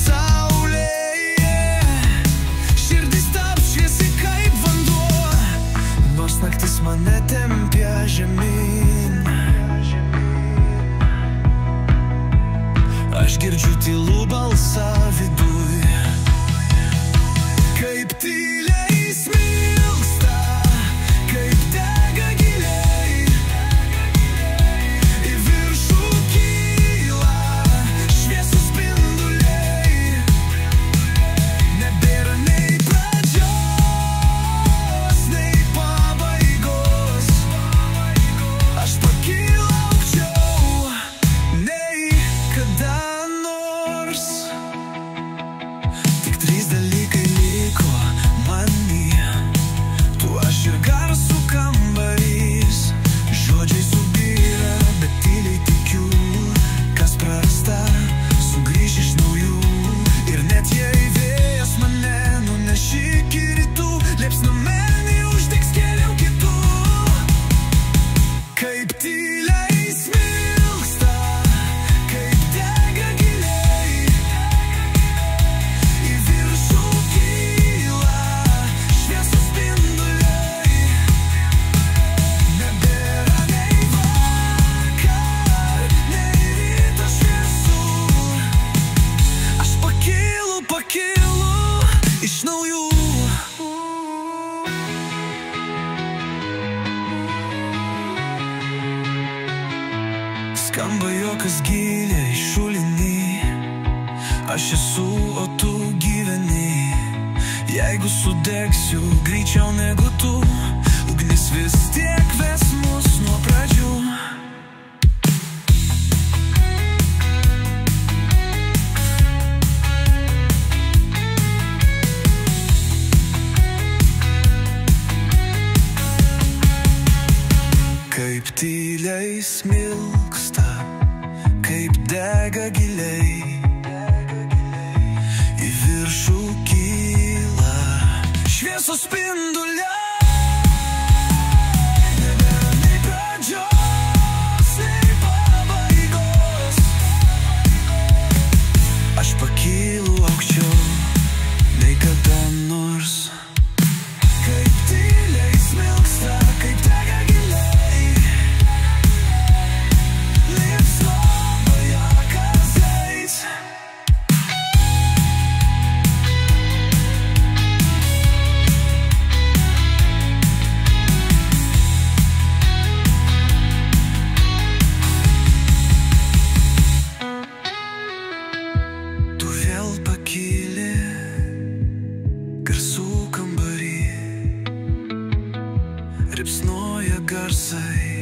saulėje. Širdis taps šviesi kaip vanduo, nors naktis mane tempia žemyn. Aš girdžiu tylų balsą viduj, kaip tyliai smilksta, kaip dega giliai. Į viršų kyla šviesūs spinduliai. Nebėra nei pradžios, nei pabaigos. Aš pakylu aukščiau nei kada nors. Tik trys dalykai liko manyje: tu, aš ir garsų kambarys. Žodžiai subyra, bet tyliai tikiu, kas prarasta sugrįš iš naujų. Ir net jei vėjas mane nuneš iki rytų, liepsnomenį uždegs kelių kitų. Kaip tyliai smilksta, kaip dega giliai. Į viršų kyla šviesūs spinduliai. Nebėra nei vakar, nei ryto šviesų. Aš pakylu iš naujų. Skamba juokas giliai šuliny. Aš esu, o tu gyveni. Jeigu sudegsiu greičiau negu tu, ugnis vis tiek ves mus nuo pradžių. Kaip tyliai smilksta, kaip dega giliai. Į viršų kyla šviesūs spinduliai. Nebėra nei pradžios, nei pabaigos. Aš pakylu aukščiau nei kada nors. Kaip tyliai smilksta, kaip dega giliai. Liepsnoja kazais. Tu vėl pakyli garsų kambarį, ripsnoja garsai.